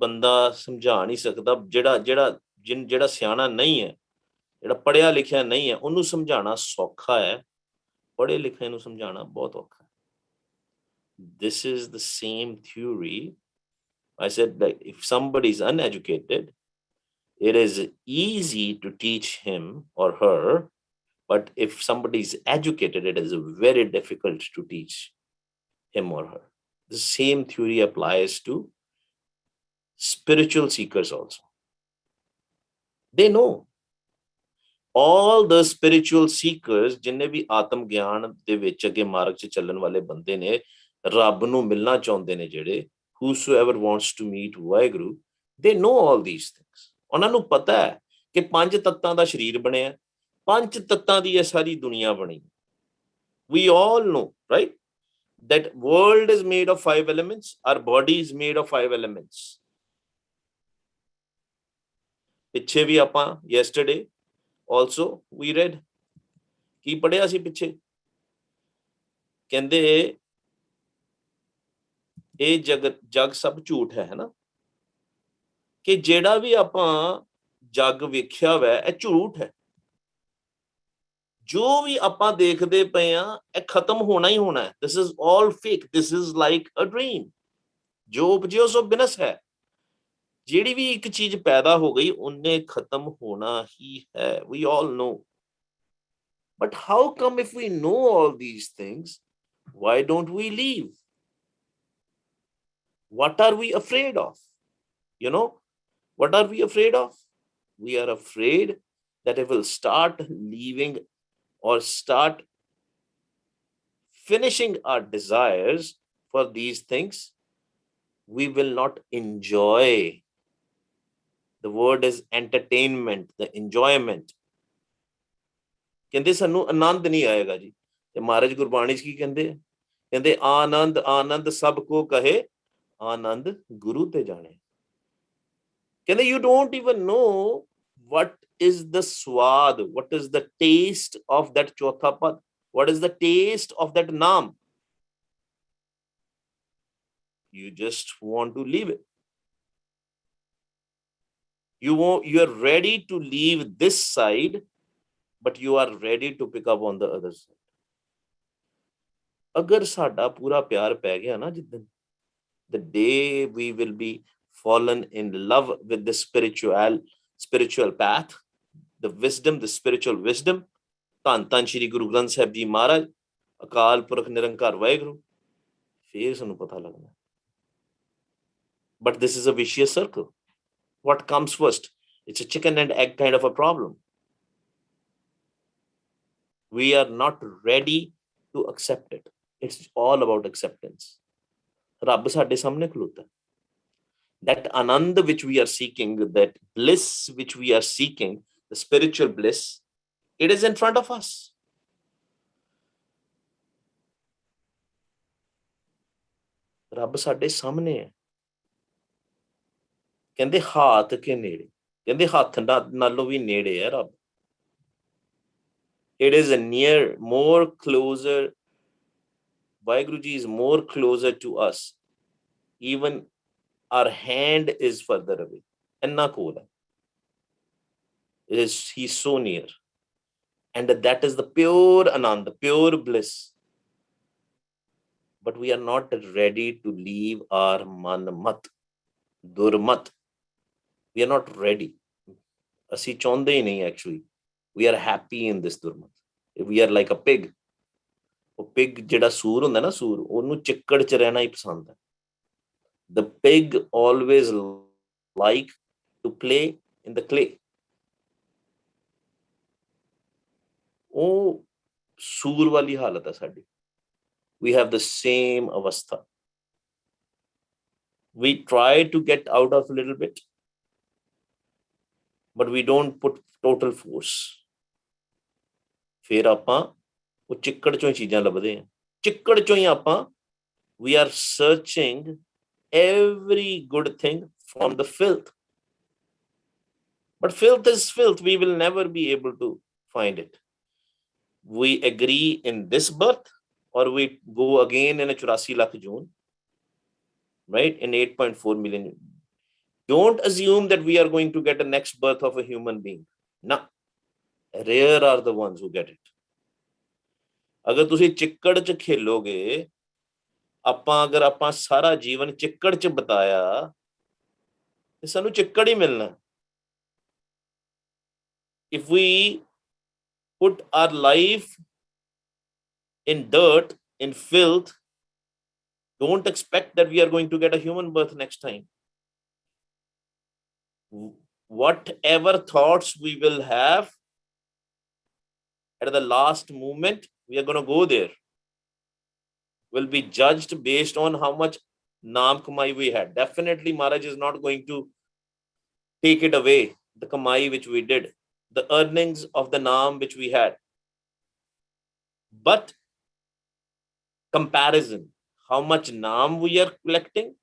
ਬੰਦਾ ਸਮਝਾ ਨਹੀਂ ਸਕਦਾ, ਜਿਹੜਾ ਸਿਆਣਾ ਨਹੀਂ ਹੈ, ਜਿਹੜਾ ਪੜ੍ਹਿਆ ਲਿਖਿਆ ਨਹੀਂ ਹੈ, ਉਹਨੂੰ ਸਮਝਾਉਣਾ ਸੌਖਾ ਹੈ, ਪੜ੍ਹੇ ਲਿਖੇ ਨੂੰ ਸਮਝਾਉਣਾ ਬਹੁਤ ਔਖਾ ਹੈ। This is the same theory. I said that if somebody is uneducated, it is easy to teach him or her, but if somebody is educated, it is very difficult to teach him or her. The same theory applies to spiritual seekers also. They know. All the spiritual seekers, जिन्ने भी आत्म ज्ञान दे विच अगे मार्ग च चलण वाले बंदे ने, रब नूं मिलना चाहुंदे ने जिहड़े, whosoever wants to meet Waheguru, they know all these things. उन्हां नूं पता है कि पंज तत्तां दा शरीर बनिया, पंज तत्तां दी इह सारी दुनिया बनी. We all know, right, that world is made of 5 elements, our body is made of 5 elements. पिछे भी आपां yesterday also we read, की पढ़िया सी पिछे, कहंदे ਇਹ जग सब झूठ है ना, कि ਜਿਹੜਾ भी ਆਪਾਂ जग वेख्या वै ਇਹ झूठ है, जो भी ਆਪਾਂ देखते पे आ ਇਹ खत्म होना ही होना है. This is all fake, this is like a dream. जो उपजियो सो बिनस है, ਜਿਹੜੀ भी एक चीज पैदा हो गई उन्हें खत्म होना ही है. We all know. But how come if we know all these things, why don't we leave? What are we afraid of? You know, what are we afraid of? We are afraid that if we'll start leaving or start finishing our desires for these things, we will not enjoy. The word is entertainment, the enjoyment. ਕਹਿੰਦੇ ਸਾਨੂੰ ਆਨੰਦ ਨਹੀਂ ਆਏਗਾ ਜੀ. ਤੇ ਮਹਾਰਾਜ ਗੁਰਬਾਣੀ 'ਚ ਕੀ ਕਹਿੰਦੇ? ਕਹਿੰਦੇ ਆਨੰਦ ਆਨੰਦ ਸਭ ਕੋ ਕਹੇ, ਆਨੰਦ ਗੁਰੂ ਤੇ ਜਾਣੇ. ਕਹਿੰਦੇ you don't even know what is the swad, what is the taste of that chotha pad, what is the taste of that naam. You just want to leave it. You are ready to leave this side, but you are ready to pick up on the other side. अगर साडा पूरा प्यार पै गया ना जिद्दन, the day we will be fallen in love with the spiritual path, the wisdom, the spiritual wisdom, ਧੰਨ ਧੰਨ श्री गुरु ग्रंथ साहिब जी महाराज, अकाल पुरख निरंकार वाहिगुरू, फिर सानू पता लगना. But this is a vicious circle. What comes first? It's a chicken and egg kind of a problem. We are not ready to accept it. It's all about acceptance. ਰੱਬ ਸਾਡੇ ਸਾਹਮਣੇ ਖਲੋਤਾ. That anand which we are seeking, that bliss which we are seeking, the spiritual bliss, it is in front of us. ਰੱਬ ਸਾਡੇ ਸਾਹਮਣੇ ਹੈ. ਕਹਿੰਦੇ ਹਾਥ ਕੇ ਨੇੜੇ, ਕਹਿੰਦੇ ਹੱਥ ਨਾਲੋਂ ਵੀ ਨੇੜੇ ਹੈ ਰੱਬ. It is a near, more closer. Vaheguru Ji is more closer to us. Even our hand is further away. Enna kool hai. He's so near. And that is the pure anand, the pure bliss. But we are not ready to leave our manmat, durmat. We are not ready. Asi chaunde hi nahi actually. We are happy in this durmat. We are like a pig. ਉਹ pig ਜਿਹੜਾ ਸੂਰ ਹੁੰਦਾ ਨਾ, ਸੂਰ, ਉਹਨੂੰ ਚਿੱਕੜ 'ਚ ਰਹਿਣਾ ਹੀ ਪਸੰਦ ਹੈ. The pig always like to play in the clay. ਉਹ ਸੂਰ ਵਾਲੀ ਹਾਲਤ ਹੈ ਸਾਡੀ. We have the same avastha. We try to get out of a little bit, but we don't put total force. ਫਿਰ ਆਪਾਂ ਉਹ ਚਿੱਕੜ ਚੋਂ ਹੀ ਚੀਜ਼ਾਂ ਲੱਭਦੇ ਹਾਂ. ਚਿੱਕੜ ਚੋਂ ਹੀ ਆਪਾਂ we are searching every good thing from the filth. But filth is filth. We will never be able to find it. We agree in this birth, or we go again in a 84 lakh June, right? In 8.4 million Don't assume that we are going to get a next birth of a human being. No, rare are the ones who get it. ਅਗਰ ਤੁਸੀਂ ਚਿੱਕੜ 'ਚ ਖੇਲੋਗੇ, ਅਗਰ ਆਪਾਂ ਸਾਰਾ ਜੀਵਨ ਚਿੱਕੜ 'ਚ ਬਤਾਇਆ ਤੇ ਸਾਨੂੰ ਚਿੱਕੜ ਹੀ ਮਿਲਣਾ. If we put our life in dirt, in filth, don't expect that we are going to get a human birth next time. Whatever thoughts we will have at the last moment, we are going to go there. Will be judged based on how much naam kamai we had. Definitely Maharaj is not going to take it away, the kamai which we did, the earnings of the naam which we had. But comparison, how much naam we are collecting,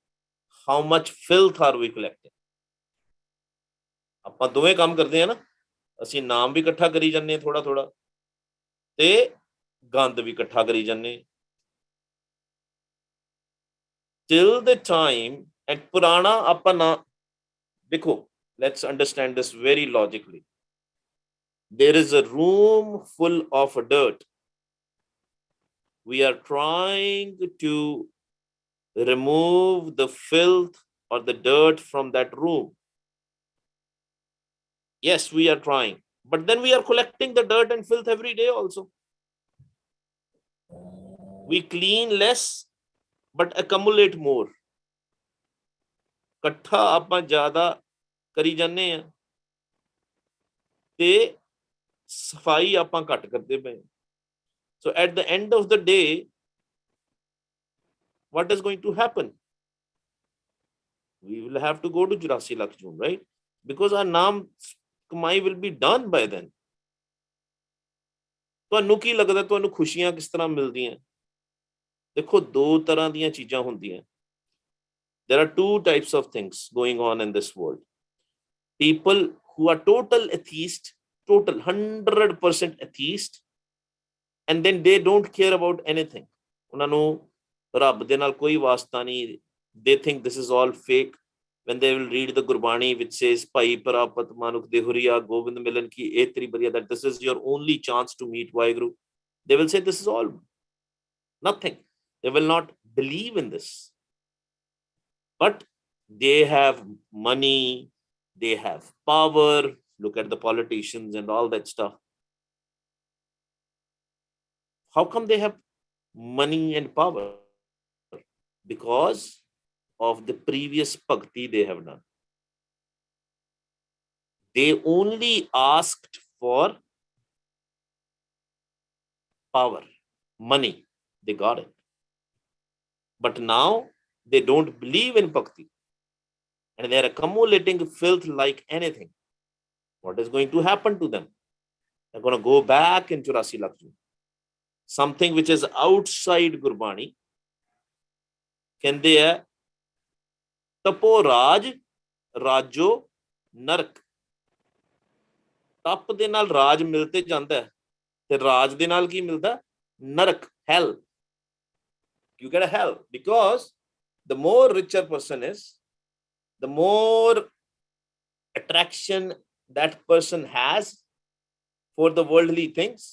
how much filth are we collecting. ਆਪਾਂ ਦੋਵੇਂ ਕੰਮ ਕਰਦੇ ਆ ਨਾ, ਅਸੀਂ ਨਾਮ ਵੀ ਇਕੱਠਾ ਕਰੀ ਜਾਂਦੇ ਥੋੜਾ ਥੋੜਾ ਤੇ ਗੰਦ ਵੀ ਇਕੱਠਾ ਕਰੀ ਜਾਂਦੇ. Till the time, and ਪੁਰਾਣਾ ਆਪਾਂ ਨਾ ਦੇਖੋ, let's understand this very logically. There is a room full of dirt. We are trying to remove the filth or the dirt from that room. Yes, we are trying, but then we are collecting the dirt and filth every day also. We clean less, but accumulate more. ਇਕੱਠਾ ਆਪਾਂ ਜ਼ਿਆਦਾ ਕਰੀ ਜਾਂਦੇ ਆ ਤੇ ਸਫਾਈ ਆਪਾਂ ਘੱਟ ਕਰਦੇ ਪਏ. So at the end of the day, what is going to happen? We will have to go to 84 lakh June, right? Because our naam kamai will be done by then. ਤੁਹਾਨੂੰ ਕੀ ਲੱਗਦਾ ਤੁਹਾਨੂੰ ਖੁਸ਼ੀਆਂ ਕਿਸ ਤਰ੍ਹਾਂ ਮਿਲਦੀਆਂ? ਦੇਖੋ, ਦੋ ਤਰ੍ਹਾਂ ਦੀਆਂ ਚੀਜ਼ਾਂ ਹੁੰਦੀਆਂ. There are two types of things going on in this world. People who are total atheist, total 100% atheist, and then they don't care about anything. ਉਹਨਾਂ ਨੂੰ ਰੱਬ ਦੇ ਨਾਲ ਕੋਈ ਵਾਸਤਾ ਨਹੀਂ. They think this is all fake. When they will read the Gurbani which says Pai Parapat Manuk Dehuriya Govind Milan ki etri bariya, that this is your only chance to meet Vaheguru, they will say this is all nothing. They will not believe in this. But they have money, they have power. Look at the politicians and all that stuff. How come they have money and power? Because of the previous bhakti they have done. They only asked for power, money. They got it. But now they don't believe in bhakti. And they are accumulating filth like anything. What is going to happen to them? They're going to go back in 84 lakh. Something which is outside Gurbani. ਕਹਿੰਦੇ ਆ ਤਪੋ ਰਾਜ ਰਾਜੋ ਨਰਕ. ਤਪ ਦੇ ਨਾਲ ਰਾਜ ਮਿਲ ਤੇ ਜਾਂਦਾ ਹੈ ਤੇ ਰਾਜ ਦੇ ਨਾਲ ਕੀ ਮਿਲਦਾ? ਨਰਕ, hell. You get a hell because the more richer person is, the more attraction that person has for the worldly things,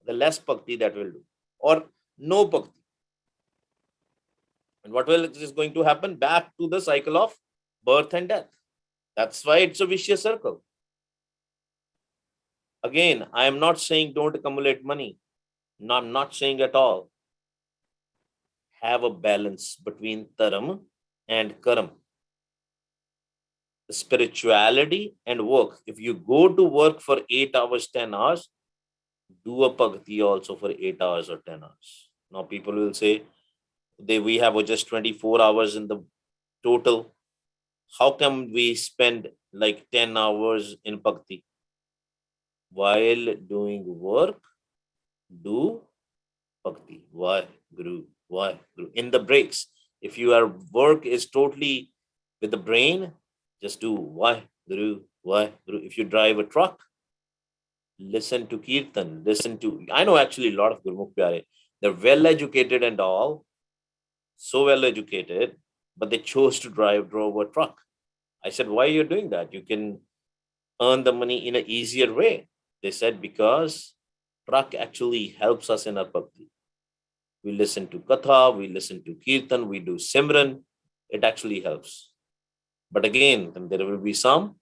the less bhakti that will do, or no bhakti. And what is going to happen? Back to the cycle of birth and death. That's why it's a vicious circle. Again, I am not saying don't accumulate money. No, I'm not saying at all. Have a balance between dharam and karam. Spirituality and work. If you go to work for 8 hours, 10 hours, do a bhakti also for 8 hours or 10 hours. Now people will say, we have just 24 hours in the total. How come we spend like 10 hours in bhakti? While doing work, do bhakti. Why, Guru? Why, Guru? In the breaks, if your work is totally with the brain, just do why, Guru, why, Guru. If you drive a truck, listen to Kirtan, listen to, I know actually a lot of Gurmukh Pyare, they're well educated and all, so well educated, but they chose to drove a truck. I said, why are you doing that? You can earn the money in an easier way. They said, because truck actually helps us in our bhakti. We listen to katha, we listen to kirtan, we do simran. It actually helps. But again, then there will be some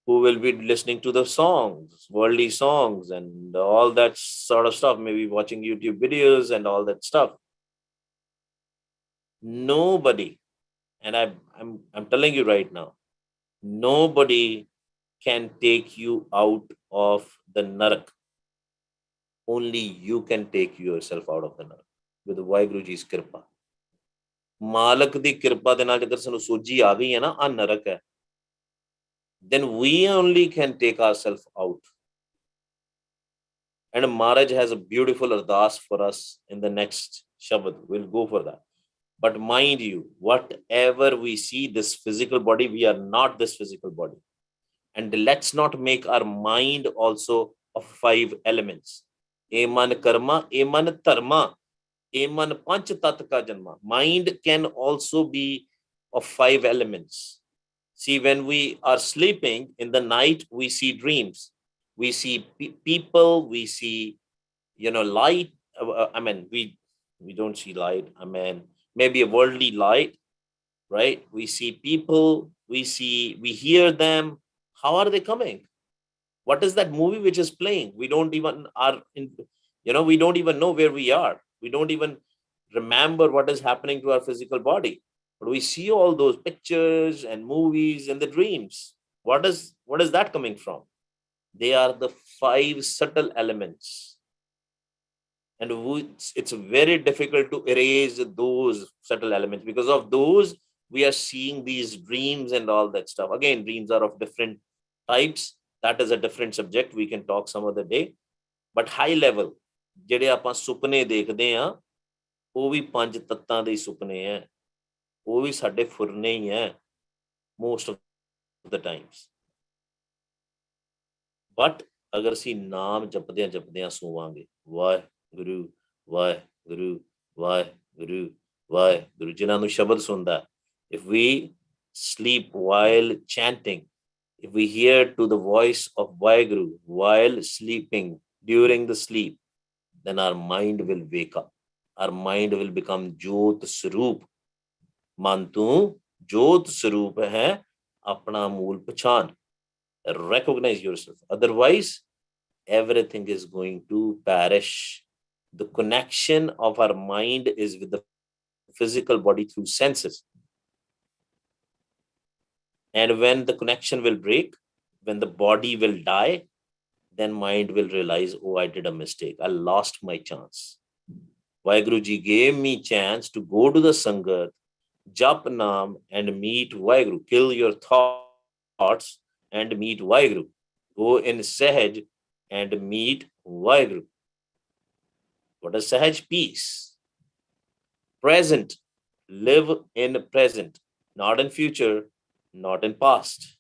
who will be listening to the songs, worldly songs, and all that sort of stuff, maybe watching YouTube videos and all that stuff. Nobody, and I'm telling you right now, nobody can take you out of the narak. Only you can take yourself out of the narak with Vaheguru Ji's kripa. ਮਾਲਕ ਦੀ ਕਿਰਪਾ ਦੇ ਨਾਲ ਜੇਕਰ ਸਾਨੂੰ ਸੋਝੀ ਆ ਗਈ ਹੈ ਨਾ ਆ ਨਰਕ ਹੈ, then we only can take ourselves out. And Maharaj has a beautiful ardas for us in the next Shabad. We'll go for that. But mind you, whatever we see, this physical body, we are not this physical body. And let's not make our mind also of 5 elements. Eman karma, eman dharma, eman panch tat ka janma. Mind can also be of 5 elements. See, when we are sleeping in the night, we see dreams. We see people, we see, light. I mean, we don't see light. I mean, maybe a worldly light, right? We see people, we hear them. How are they coming? What is that movie which is playing? We don't even we don't even know where we are. We don't even remember what is happening to our physical body. But we see all those pictures and movies and the dreams. What is that coming from? They are the 5 subtle elements. And it's very difficult to erase those subtle elements. Because of those, we are seeing these dreams and all that stuff. Again, dreams are of different types. That is a different subject. We can talk some other day. But high level, ਜਿਹੜੇ ਆਪਾਂ ਸੁਪਨੇ ਦੇਖਦੇ ਆ, ਉਹ ਵੀ 5 ਤੱਤਾਂ ਦੇ ਸੁਪਨੇ ਹੈ, ਉਹ ਵੀ ਸਾਡੇ ਫੁਰਨੇ ਹੀ ਹੈ most of the times. But ਅਗਰ ਅਸੀਂ ਨਾਮ ਜਪਦਿਆਂ ਸੋਵਾਂਗੇ, ਵਾਹਿਗੁਰੂ ਵਾਹਿਗੁਰੂ ਵਾਹਿਗੁਰੂ ਵਾਹਿਗੁਰੂ, ਜਿਨ੍ਹਾਂ ਨੂੰ ਸ਼ਬਦ ਸੁਣਦਾ, if we sleep while chanting, if we hear to the voice of Vaheguru while sleeping, during the sleep, then our mind will wake up. Our mind will become Jyot Swaroop. Man tu Jyot Swaroop hai, apna mool pachan. Recognize yourself. Otherwise, everything is going to perish. The connection of our mind is with the physical body through senses. And when the connection will break, when the body will die, then mind will realize, oh, I did a mistake. I lost my chance. Vaheguru Ji gave me chance to go to the Sangat, jap naam and meet Vaheguru. Kill your thoughts and meet Vaheguru. Go in Sahaj and meet Vaheguru. What is Sahaj? Peace. Present. Live in present. Not in future, not in past.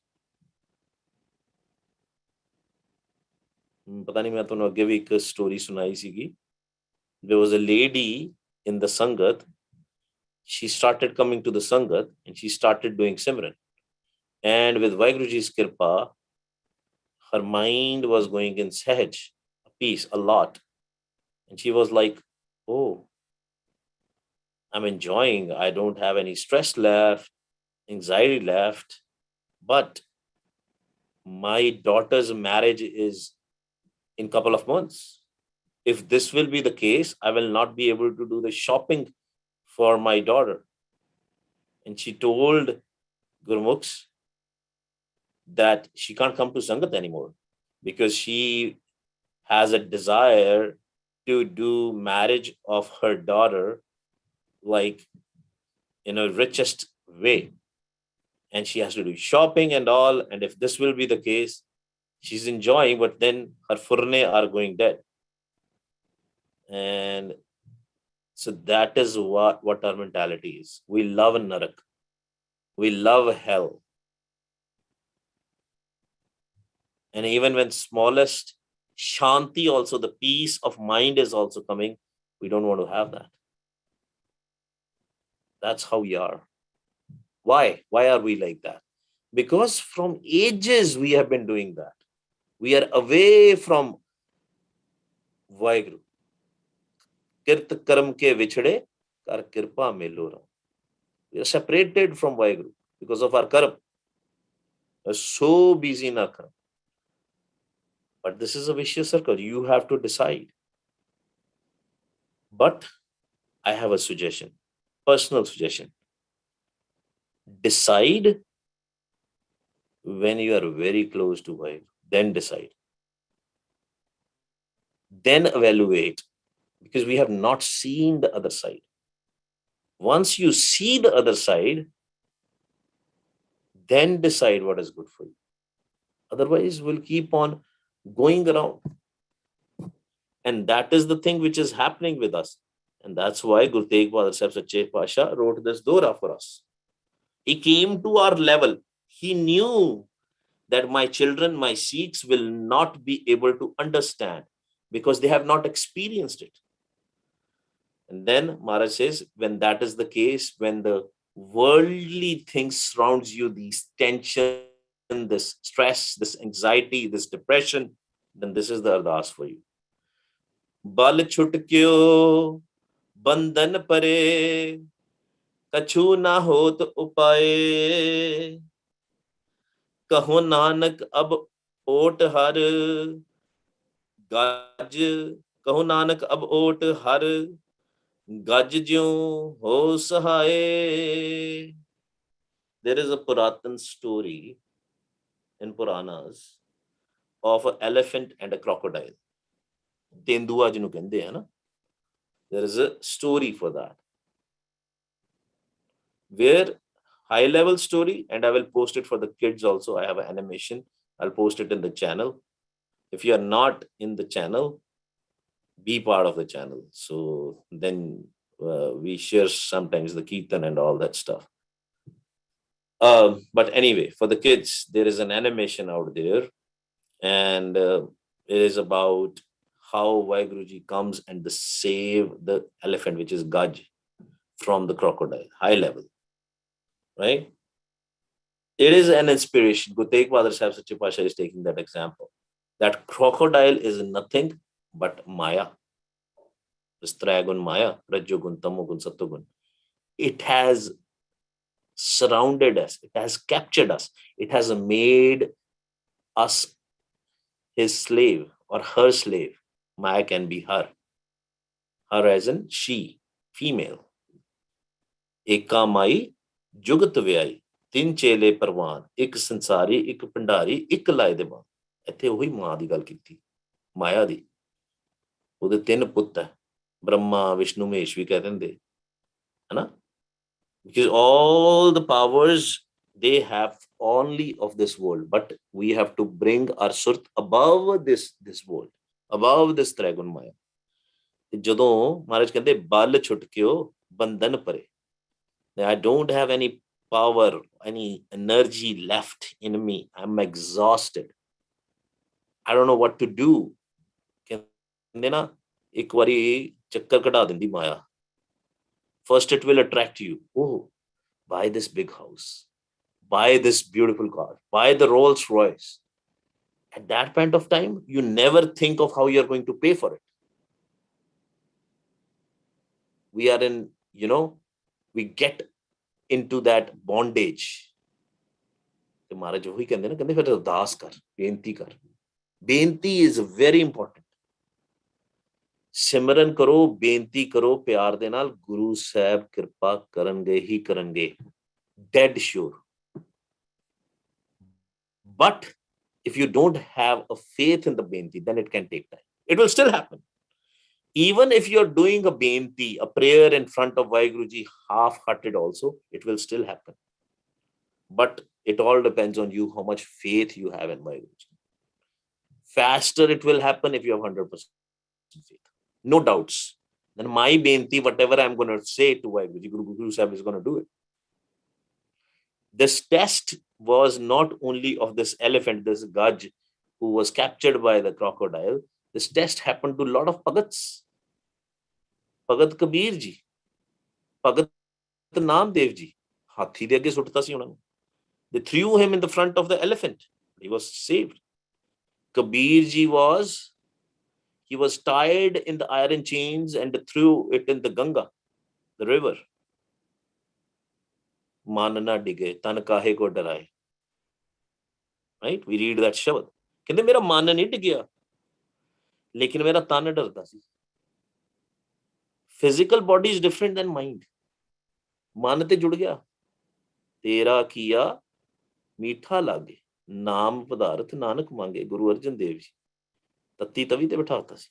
ਪਤਾ ਨਹੀਂ ਮੈਂ ਤੁਹਾਨੂੰ ਅੱਗੇ ਵੀ ਇੱਕ story ਸੁਣਾਈ ਸੀਗੀ. There was a lady in the Sangat. She started coming to the Sangat and she started doing Simran. And with Vaheguru Ji's Kirpa, her mind was going in Sahaj, peace, a lot. And she was like, oh, I'm enjoying. I don't have any stress left, anxiety left. But my daughter's marriage is in a couple of months. If this will be the case, I will not be able to do the shopping for my daughter. And she told Gurmukhs that she can't come to Sangat anymore because she has a desire to do marriage of her daughter like in a richest way. And she has to do shopping and all. And if this will be the case, she's enjoying, but then her furne are going dead. And so that is what our mentality is. We love Narak. We love hell. And even when smallest Shanti also, the peace of mind is also coming, we don't want to have that. That's how we are. Why? Why are we like that? Because from ages we have been doing that. We are away from Vaheguru. Kirt karam ke vichde, kar kirpa melo ram. We are separated from Vaheguru because of our karam. We are so busy in our karam. But this is a vicious circle. You have to decide. But I have a suggestion, personal suggestion. Decide when you are very close to Vaheguru. Then decide. Then evaluate. Because we have not seen the other side. Once you see the other side, then decide what is good for you. Otherwise, we'll keep on going around. And that is the thing which is happening with us. And that's why Guru Tegh Bahadur Sahib Sache Pasha wrote this Dora for us. He came to our level. He knew that my children, my Sikhs will not be able to understand because they have not experienced it. And then Maharaj says, when that is the case, when the worldly things surrounds you, these tension, this stress, this anxiety, this depression, then this is the ardas for you. Bal chutkyo bandhan pare कछु ना होत उपाय कहो नानक अब ओट हर गज कहो नानक अब ओट हर गज ज्यों हो सहाय. There is a Puratan story in Puranas of an elephant and a crocodile. Tendua ਜਿਹਨੂੰ ਕਹਿੰਦੇ ਆ ਨਾ. There is a story for that. Where high level story, and I will post it for the kids also. I have an animation. I'll post it in the channel. If you are not in the channel, be part of the channel. So then we share sometimes the kirtan and all that stuff. But anyway, for the kids, there is an animation out there, and it is about how Vaheguruji comes and save the elephant, which is Gaj, from the crocodile. High level. Right? It is an inspiration. Guru Tegh Bahadur Sahib Sache Pasha is taking that example. That crocodile is nothing but Maya. This Trigun Maya, Rajogun, Tamogun, Satogun. It has surrounded us. It has captured us. It has made us his slave or her slave. Maya can be her. Her as in she, female. Eka Mai जुगत व्याई तीन चेले परवान एक संसारी एक भंडारी एक लाए दे बान. ਇੱਥੇ ਉਹੀ ਮਾਂ ਦੀ ਗੱਲ ਕੀਤੀ, ਮਾਇਆ ਦੀ. ਉਹਦੇ 3 ਪੁੱਤ ਹੈ, ਬ੍ਰਹਮਾ ਵਿਸ਼ਨੂੰ ਮਹੇਸ਼ ਵੀ ਕਹਿ ਦਿੰਦੇ ਹੈ ਨਾ. Because all the powers they have only of this world, but we have to bring our surat above this world, above this Trigun Maya. ਜਦੋਂ ਮਹਾਰਾਜ ਕਹਿੰਦੇ ਬਲ ਛੁਟਕਿਓ ਬੰਧਨ ਪਰੇ, I don't have any power, any energy left in me. I'm exhausted. I don't know what to do. ਕਹਿੰਦੇ ਨਾ ਇੱਕ ਵਾਰੀ ਚੱਕਰ ਕਢਾ ਦਿੰਦੀ ਮਾਇਆ. First it will attract you. Oh, buy this big house. Buy this beautiful car. Buy the Rolls Royce. At that point of time, you never think of how you're going to pay for it. We are in, we get into that bondage. ਤੇ ਮਹਾਰਾਜ ਉਹੀ ਕਹਿੰਦੇ ਨਾ, ਕਹਿੰਦੇ ਫਿਰ ਅਰਦਾਸ ਕਰ, ਬੇਨਤੀ ਕਰ. ਬੇਨਤੀ is very important. ਸਿਮਰਨ ਕਰੋ, ਬੇਨਤੀ ਕਰੋ ਪਿਆਰ ਦੇ ਨਾਲ, ਗੁਰੂ ਸਾਹਿਬ ਕਿਰਪਾ ਕਰਨਗੇ ਹੀ ਕਰਨਗੇ. Dead sure. But if you don't have a faith in the benti, then it can take time. It will still happen. Even if you're doing a benti, a prayer in front of Vaheguruji, half-hearted also, it will still happen. But it all depends on you, how much faith you have in Vaheguruji. Faster it will happen if you have 100% faith. No doubts. Then my benti, whatever I'm going to say to Vaheguruji, Guru Sahib is going to do it. This test was not only of this elephant, this Gaj, who was captured by the crocodile. This test happened to a lot of Bhagats. Bhagat Kabir ji, Bhagat Namdev ji, ਹਾਥੀ ਦੇ ਅੱਗੇ ਸੁੱਟਤਾ ਸੀ ਉਹਨਾਂ ਨੂੰ. They threw him in the front of the elephant. He was saved. Kabir ji was tied in the iron chains and threw it in the Ganga, the river. Man na dige, tan kahe ko daraye. Right? We read that shabad. कहते मेरा मन नहीं डिगया, लेकिन मेरा तन डरदा सी. Physical body is different than mind. मन ते जुड़ गया. तेरा किया मीठा लागे, नाम पदार्थ नानक मांगे. गुरु अर्जन देव जी तत्ती तवी ते बिठाता सी.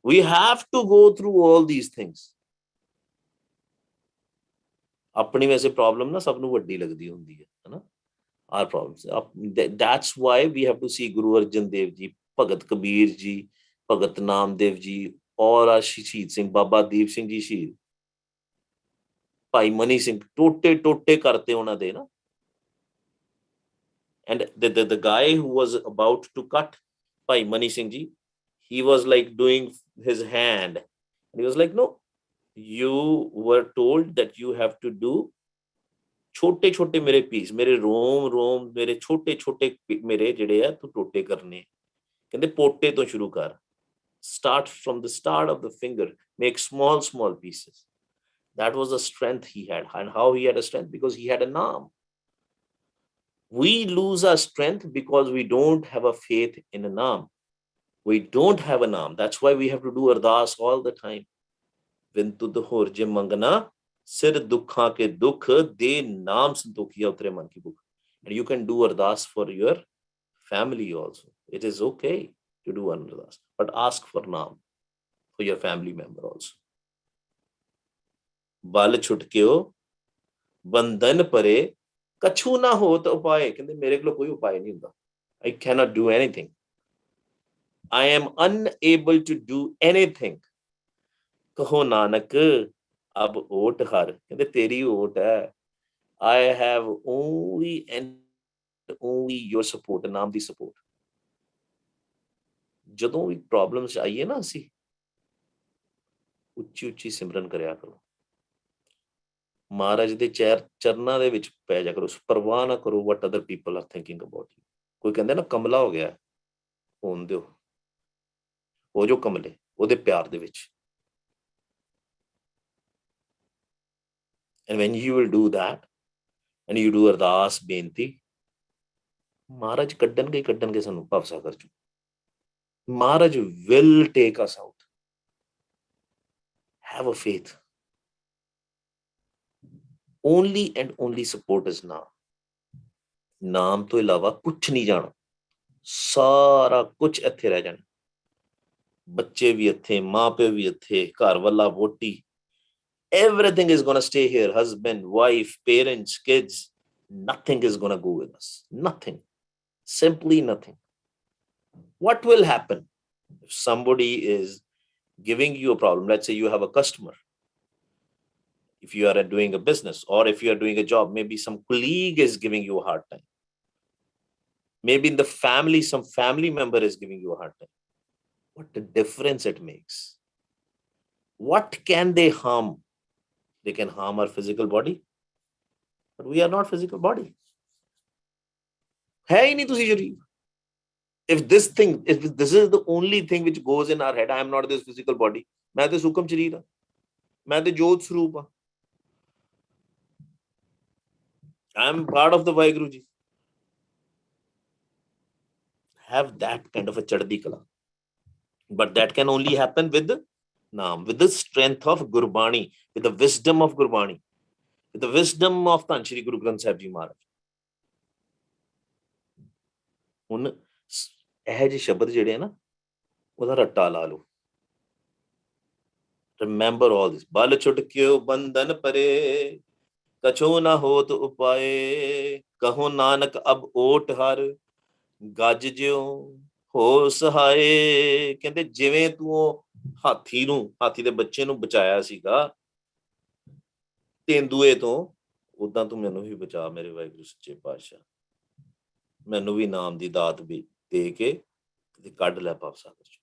We have to go through all these things. अपनी वैसे प्रॉब्लम ना सब ਨੂੰ ਵੱਡੀ ਲੱਗਦੀ ਹੁੰਦੀ ਹੈ ना. Our problems. That's why we have to see Guru Arjan Dev Ji, Bhagat Kabir Ji, Bhagat Namdev Ji, और Shahid Singh, Baba Deep Singh Ji Shahid, Bhai Mani Singh, टोटे करते ਉਹਨਾਂ ਦੇ ना. And the guy who was about to cut Bhai Mani Singh Ji, he was like doing his hand. And he was like, no, you were told that you have to do छोटे छोटे मेरे piece, मेरे रोम मेरे छोटे छोटे मेरे ਜਿਹੜੇ ਆ ਤੂੰ ਟੋਟੇ ਕਰਨੇ. ਕਹਿੰਦੇ ਪੋਟੇ ਤੋਂ ਸ਼ੁਰੂ ਕਰ. Start from the start of the finger, make small pieces. That was the strength he had. And how he had a strength? Because he had a naam. We lose our strength because we don't have a faith in a naam. We don't have a naam. That's why we have to do ardas all the time. Vin tud hor je mangna, सिर दुखा के दुख दे नाम संतोखिया उतरे मन की भूख. And you can do ardas for your family also. It is okay to do ardas, but ask for naam for your family member also. बल छुटक्यो बंधन परे कछु ना हो तो उपाय. कहते मेरे को कोई उपाय नहीं होता. I cannot do anything. I am unable to do anything. कहो नानक अब ओट हर. कहते तेरी ओट है. I have only and only your support, नाम ਦੀ support. ਜਦੋਂ ਵੀ ਪ੍ਰੋਬਲਮਸ ਆਈਏ ਨਾ, ਅਸੀਂ ਉੱਚੀ ਸਿਮਰਨ ਕਰਿਆ ਕਰੋ. ਮਹਾਰਾਜ ਦੇ ਚਰਨਾਂ ਦੇ ਵਿੱਚ ਪੈ ਜਾ ਕਰੋ. ਪਰਵਾਹ ਨਾ ਕਰੋ what other people are thinking about you. ਕੋਈ ਕਹਿੰਦਾ ਨਾ ਕਮਲਾ ਹੋ ਗਿਆ, ਹੋਣ ਦਿਓ. ਉਹ ਜੋ ਕਮਲੇ ਉਹਦੇ ਪਿਆਰ ਦੇ ਵਿੱਚ. And when you will do that, and you do ardas benti, Maharaj ਕੱਢਣਗੇ ਸਾਨੂੰ ਭਵ ਸਾਗਰ ਚੋਂ. Maharaj will take us out. Have a faith. Only and only support is naam. ਨਾਮ ਤੋਂ ਇਲਾਵਾ ਕੁਛ ਨਹੀਂ ਜਾਣਾ. ਸਾਰਾ ਕੁਛ ਇੱਥੇ ਰਹਿ ਜਾਣਾ. ਬੱਚੇ ਵੀ ਇੱਥੇ, ਮਾਂ ਪਿਓ ਵੀ ਇੱਥੇ, ਘਰ ਵਾਲਾ ਵੋਟੀ, everything is going to stay here. Husband, wife, parents, kids, nothing is going to go with us. Nothing. Simply nothing. What will happen if somebody is giving you a problem? Let's say you have a customer. If you are doing a business, or if you are doing a job, maybe some colleague is giving you a hard time. Maybe in the family, some family member is giving you a hard time. What a difference it makes. What can they harm? They can harm our physical body, but we are not physical body. है ही नहीं तुसी शरीर. If this is the only thing which goes in our head, I am not this physical body. मैं तो सूक्ष्म शरीर हां, मैं तो जोत स्वरूप हां. I am part of the Vaheguru ji. Have that kind of a chaddi kala. But that can only happen with the naam, with the strength of Gurbani, with the wisdom of Gurbani, with the wisdom of Dhan Shri Guru Granth Sahib Ji Maharaj. ਹੁਣ ਇਹ ਜਿਹੇ ਸ਼ਬਦ ਜਿਹੜੇ ਨਾ, ਉਹਦਾ ਰੱਟਾ ਲਾ ਲਓ. Remember all this. ਬਲ ਛੁਟਕਿਓ ਬੰਧਨ ਪਰੇ, ਕਛੂ ਨਾ ਹੋਤ ਉਪਾਏ. ਕਹੋ ਨਾਨਕ ਅਬ ਓਟ ਹਰ, ਗੱਜ ਜਿਉ ਹੋ ਸਹਾਏ. ਕਹਿੰਦੇ ਜਿਵੇਂ ਤੂੰ ਉਹ ਹਾਥੀ ਦੇ ਬੱਚੇ ਨੂੰ ਬਚਾਇਆ ਸੀਗਾ ਤੇਂਦੂਏ ਤੋਂ, ਉਦਾਂ ਤੂੰ ਮੈਨੂੰ ਵੀ ਬਚਾ ਮੇਰੇ ਵਾਹਿਗੁਰੂ ਸੱਚੇ ਪਾਤਸ਼ਾਹ. ਮੈਨੂੰ ਵੀ ਨਾਮ ਦੀ ਦਾਤ ਵੀ ਦੇ ਕੇ ਤੇ ਕੱਢ ਲੈ ਭਵ ਸਾਗਰ ਚੋਂ.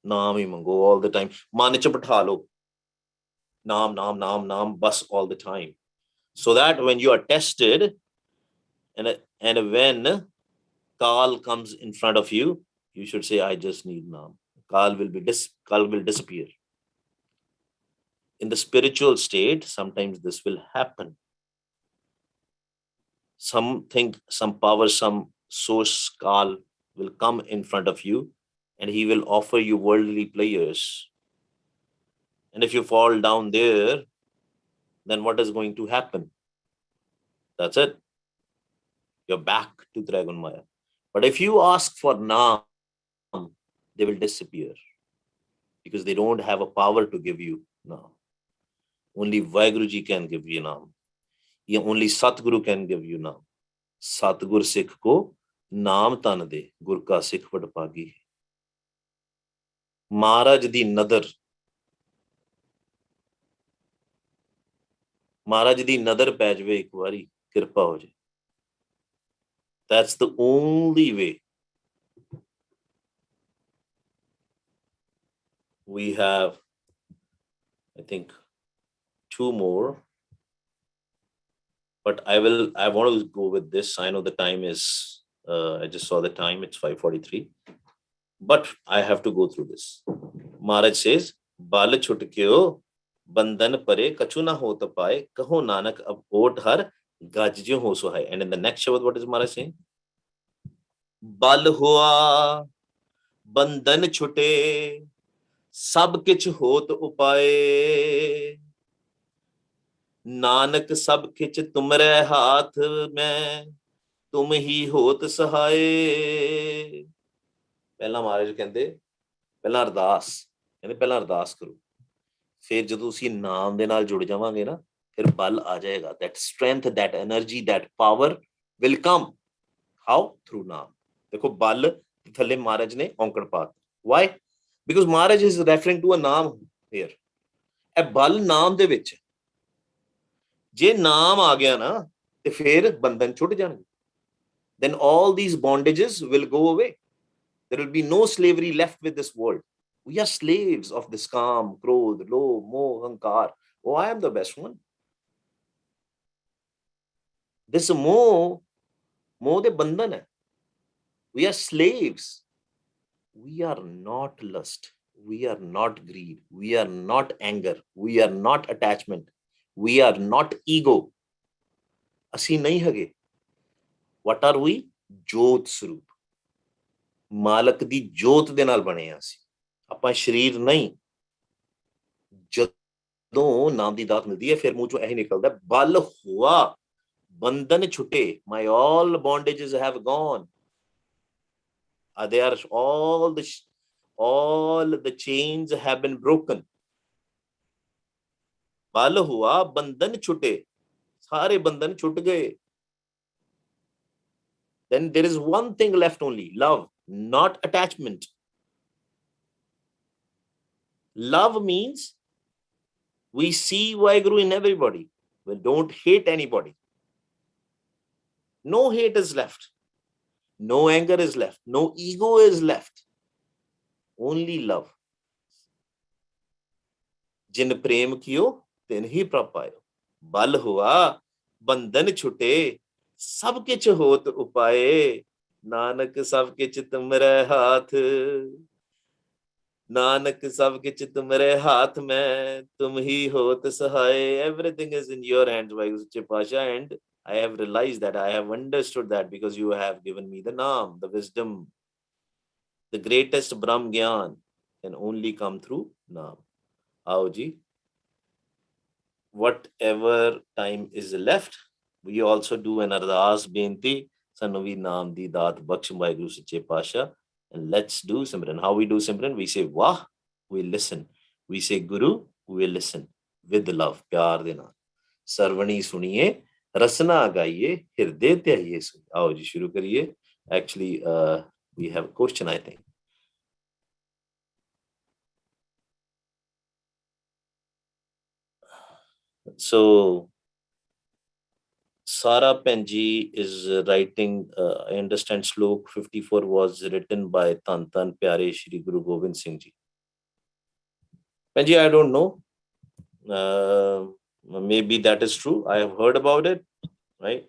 ਨਾਮ ਹੀ ਮੰਗੋ all the time. ਮਨ ਚ ਬਿਠਾ ਲਓ ਨਾਮ ਨਾਮ ਨਾਮ ਨਾਮ, ਬਸ all the time. so that when you are tested and when Kal comes in front of you, you should say, I just need Naam. Kal will disappear. In the spiritual state, sometimes this will happen. Some power, some source, Kal will come in front of you and he will offer you worldly pleasures. And if you fall down there, then what is going to happen? That's it. You're back to Dragon Maya. But if you ask for Naam, they will disappear because they don't have a power to give you Naam. Only Vaiguruji can give you Naam. Only Satguru can give you Naam. Satgur Sikh ko Naam tan de, Gur ka Sikh vadpagi. Maharaj di nadar. Maharaj di nadar pੈ ਜਾਵੇ ਇੱਕ ਵਾਰੀ, ਕਿਰਪਾ ਹੋ ਜਾਏ. That's the only way. We have, I think, 2 more. But I want to go with this. I know the time is, I just saw the time, it's 5:43. But I have to go through this. Maharaj says, Bal chutkyo, bandhan pare, kachu na ho tapaye, kaho nanak ab ot har, gajjo ho so hai. And in the next Shabad, what is Maharaj saying? Bal hua, bandhan chute, sab kich hot upaye. Nanak सब खिच तुमरे हाथ में, तुम ही होत सहाय. ਪਹਿਲਾਂ ਮਹਾਰਾਜ ਕਹਿੰਦੇ ਪਹਿਲਾਂ ਅਰਦਾਸ ਕਰੋ, ਫਿਰ ਜਦੋਂ ਤੁਸੀਂ ਨਾਮ ਦੇ ਨਾਲ ਜੁੜ ਜਾਵਾਂਗੇ ਨਾ, ਫਿਰ ਬਲ ਆ ਜਾਏਗਾ. that strength, that energy, that power will come. how? through ਨਾਮ. ਦੇਖੋ ਬਲ ਥੱਲੇ ਮਹਾਰਾਜ ਨੇ ਔਂਕੜ ਪਾਤ. why? because Maharaj is referring to a ਨਾਮ here. ਇਹ ਬਲ ਨਾਮ ਦੇ ਵਿੱਚ. ਜੇ ਨਾਮ ਆ ਗਿਆ ਨਾ ਤੇ ਫਿਰ ਬੰਧਨ ਛੁੱਟ ਜਾਣਗੇ. then all these bondages will go away. There will be no slavery left with this world. We are slaves of this calm, krodh, lobh, moh, ahankar. Oh, I am the best one. This moh de bandhan hai. We are slaves. We are not lust. We are not greed. We are not anger. We are not attachment. We are not ego. ਅਸੀਂ ਨਹੀਂ ਹੈਗੇ. What are we? ਜੋਤ ਸਰੂਪ. ਮਾਲਕ ਦੀ ਜੋਤ ਦੇ ਨਾਲ ਬਣੇ ਆ ਅਸੀਂ. ਆਪਾਂ ਸਰੀਰ ਨਹੀਂ. ਜਦੋਂ ਨਾਮ ਦੀ ਦਾਤ ਮਿਲਦੀ ਹੈ, ਫਿਰ ਮੂੰਹ ਚੋਂ ਇਹੀ ਨਿਕਲਦਾ, ਬਲ ਹੁਆ, ਬੰਧਨ ਛੁੱਟੇ. My all bondages have gone. They are all the chains have been broken. ਬਲ ਹੁਆ, ਬੰਧਨ ਛੁੱਟੇ. ਸਾਰੇ ਬੰਧਨ ਛੁੱਟ ਗਏ. Then there is one thing left only, love, not attachment. Love means we see Vaiguru in everybody. We don't hate anybody. No hate is left. No anger is left. No ego is left. Only love. जिन प्रेम कियो तिन ही प्रभ पायो. बल हुआ, बंधन छुटे, सब किछ होत उपाय. नानक सब किछ तुमरे हाथ. नानक सब किछ तुमरे हाथ में, तुम ही होत सहाय. Everything is in your hands, Vaiguru Sache Pasha, and I have realized that, I have understood that, because you have given me the Naam, the wisdom. The greatest Brahm Gyan can only come through Naam. Aao ji. Whatever time is left, we also do an ardas benti, ਸਾਨੂੰ ਵੀ ਨਾਮ ਦੀ ਦਾਤ ਬਖਸ਼ ਵਾਹਿਗੁਰੂ ਸੱਚੇ ਪਾਤਸ਼ਾਹ. And let's do Simran. How we do Simran? We say Wah, we listen. We say Guru, we listen with love. ਪਿਆਰ ਦੇ ਨਾਲ. ਸਰਵਣੀ ਸੁਣੀਏ, ਰਸਨਾ ਗਾਈਏ, ਹਿਰਦੇ ਧਿਆਈਏ. ਆਓ ਜੀ ਸ਼ੁਰੂ ਕਰੀਏ. Actually, we have a question, I think. So Sara Penji is writing, I understand Salok 54 was written by Tan Tan Pyare Shri Guru Gobind Singh Ji. Penji, I don't know. Maybe that is true. I have heard about it, right?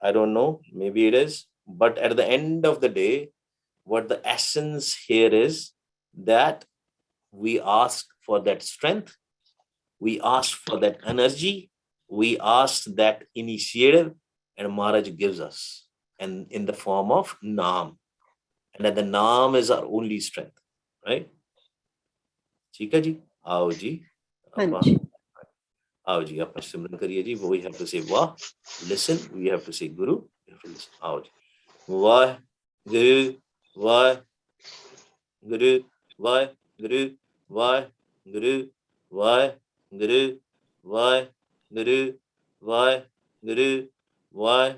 I don't know. Maybe it is. But at the end of the day, what the essence here is that we ask for that strength, we ask for that energy, we ask that initiative, and Maharaj gives us, and in the form of Naam. And that the Naam is our only strength, right? ठीक है जी, आओ जी, हाँ अपा जी। आओ जी, अपना सिमरन करिए जी. We have to say वाह, listen. We have to say Guru. We have to listen. आओ जी, वाह Guru, वाह Guru, वाह Guru, वाह Guru, वाह Guru, वाह Guru, वाह Guru, वाह